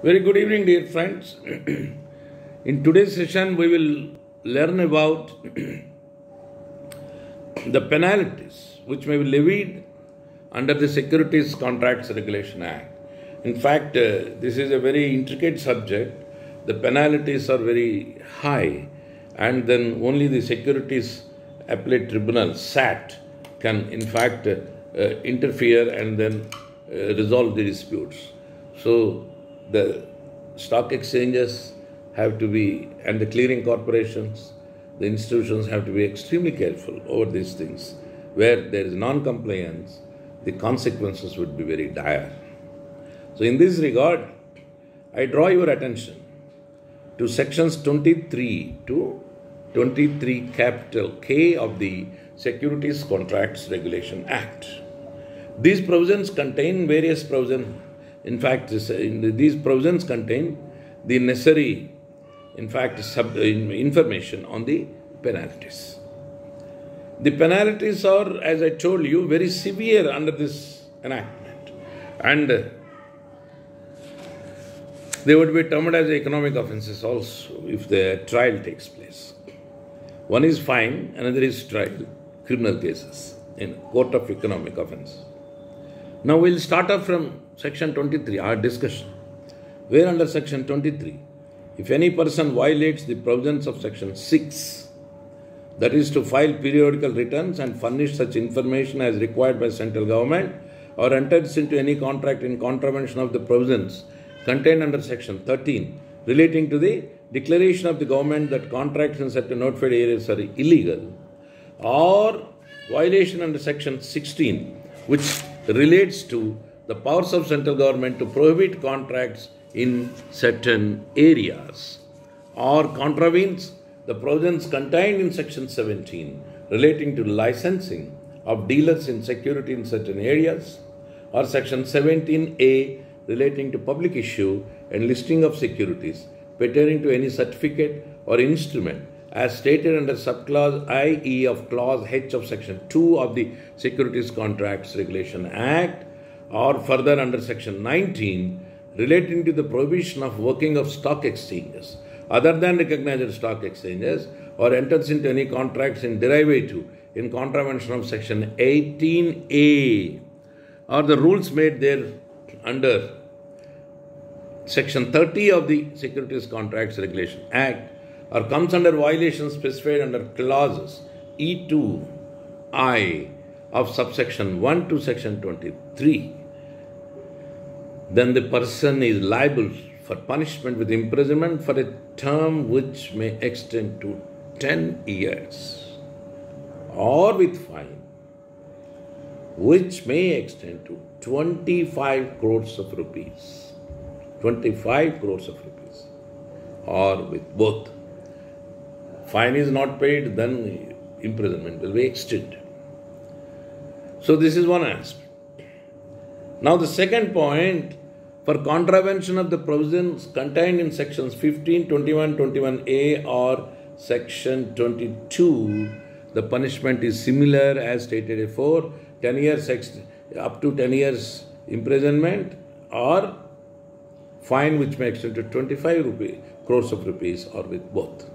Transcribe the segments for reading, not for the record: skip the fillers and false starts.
Very good evening, dear friends. In today's session, we will learn about the penalties which may be levied under the Securities Contracts Regulation Act. In fact, this is a very intricate subject. The penalties are very high, and then only the Securities Appellate Tribunal, SAT, can in fact interfere and then resolve the disputes. So, the stock exchanges have to be, and the clearing corporations, the institutions have to be extremely careful over these things. Where there is non-compliance, the consequences would be very dire. So in this regard, I draw your attention to sections 23 to 23 capital K of the Securities Contracts Regulation Act. These provisions contain various provisions. In fact, these provisions contain the necessary, information on the penalties. The penalties are, as I told you, very severe under this enactment, and they would be termed as economic offences also if the trial takes place. One is fine, another is trial, criminal cases in court of economic offence. Now we'll start off from Section 23, our discussion, where under Section 23, if any person violates the provisions of Section 6, that is to file periodical returns and furnish such information as required by central government, or enters into any contract in contravention of the provisions contained under Section 13 relating to the declaration of the government that contracts in certain notified areas are illegal, or violation under Section 16, which relates to the powers of central government to prohibit contracts in certain areas, or contravenes the provisions contained in Section 17 relating to licensing of dealers in security in certain areas, or Section 17A relating to public issue and listing of securities pertaining to any certificate or instrument as stated under subclause IE of clause H of Section 2 of the Securities Contracts Regulation Act, or further under Section 19 relating to the prohibition of working of stock exchanges other than recognized stock exchanges, or enters into any contracts in derivative in contravention of Section 18A, or the rules made there under Section 30 of the Securities Contracts Regulation Act, or comes under violations specified under clauses E2I of subsection 1 to Section 23, then the person is liable for punishment with imprisonment for a term which may extend to 10 years, or with fine which may extend to 25 crores of rupees. 25 crores of rupees, or with both. Fine is not paid, then imprisonment will be extended. So this is one aspect. Now the second point, for contravention of the provisions contained in sections 15, 21, 21A or section 22, the punishment is similar as stated before, 10 years up to 10 years imprisonment, or fine which may extend to 25 crores of rupees, or with both.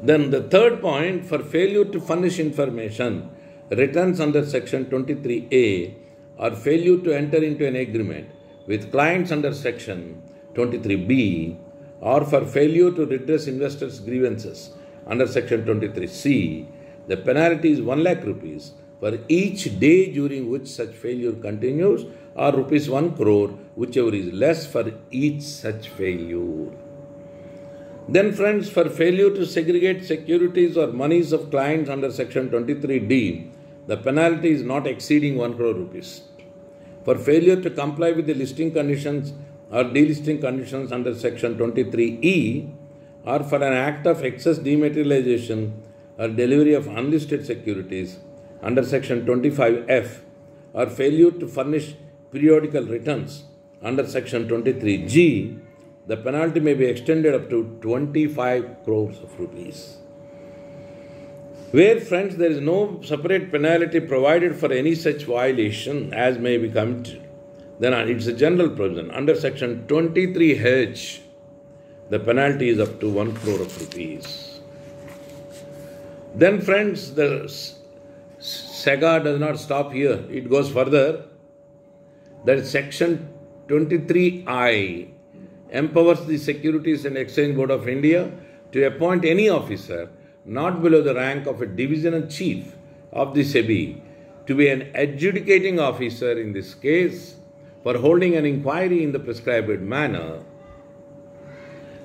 Then the third point, for failure to furnish information, returns under Section 23A, or failure to enter into an agreement with clients under Section 23B, or for failure to redress investors' grievances under Section 23C, the penalty is 1 lakh rupees for each day during which such failure continues, or rupees 1 crore, whichever is less for each such failure. Then friends, for failure to segregate securities or monies of clients under Section 23D, the penalty is not exceeding 1 crore rupees. For failure to comply with the listing conditions or delisting conditions under Section 23E, or for an act of excess dematerialization or delivery of unlisted securities under Section 25F, or failure to furnish periodical returns under Section 23G, the penalty may be extended up to 25 crores of rupees. Where, friends, there is no separate penalty provided for any such violation as may be committed, Then it's a general provision. Under section 23H, the penalty is up to 1 crore of rupees. Then friends, the SCRA does not stop here. It goes further. That is section 23I empowers the Securities and Exchange Board of India to appoint any officer not below the rank of a divisional chief of the SEBI to be an adjudicating officer in this case for holding an inquiry in the prescribed manner,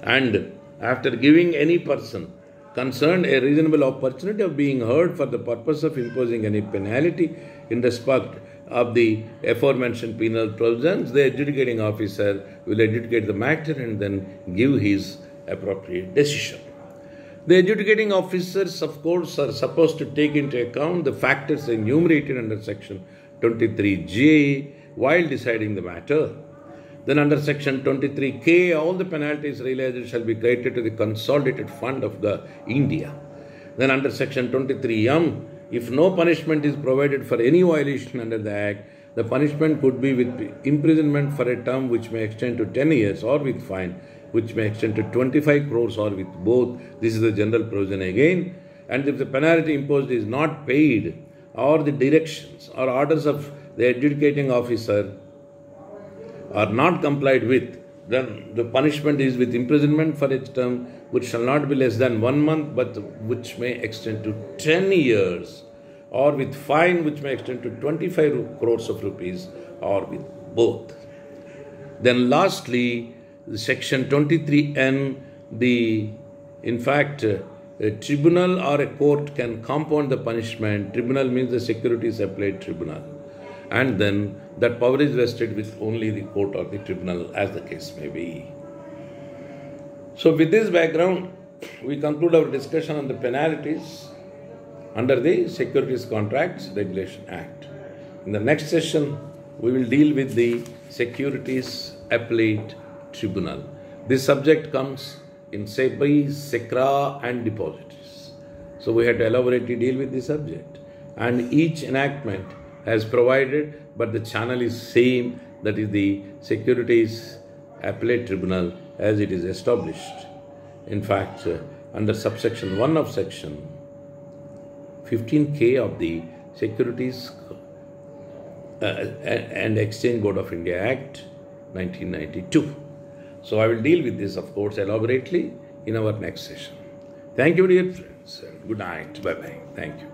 and after giving any person concerned a reasonable opportunity of being heard for the purpose of imposing any penalty in respect of the aforementioned penal provisions, the adjudicating officer will adjudicate the matter and then give his appropriate decision. The adjudicating officers, of course, are supposed to take into account the factors enumerated under section 23J while deciding the matter. Then under section 23K, all the penalties realized shall be credited to the consolidated fund of the India. Then under section 23M, if no punishment is provided for any violation under the Act, the punishment could be with imprisonment for a term which may extend to 10 years or with fine which may extend to 25 crores or with both. This is the general provision again. And if the penalty imposed is not paid or the directions or orders of the adjudicating officer are not complied with, then the punishment is with imprisonment for its term which shall not be less than 1 month but which may extend to 10 years or with fine which may extend to 25 crores of rupees or with both. Then lastly, section 23N, a tribunal or a court can compound the punishment. Tribunal means the Securities Appellate Tribunal. And then that power is vested with only the court or the tribunal as the case may be. So with this background, we conclude our discussion on the penalties under the Securities Contracts Regulation Act. In the next session, we will deal with the Securities Appellate Tribunal. This subject comes in SEBI, SCRA and depositories. So we had to elaborately deal with the subject. And each enactment has provided, but the channel is same, that is the Securities Appellate Tribunal as it is established. In fact, under subsection 1 of section 15K of the Securities and Exchange Board of India Act 1992. So I will deal with this, of course, elaborately in our next session. Thank you, dear friends. Good night. Bye-bye. Thank you.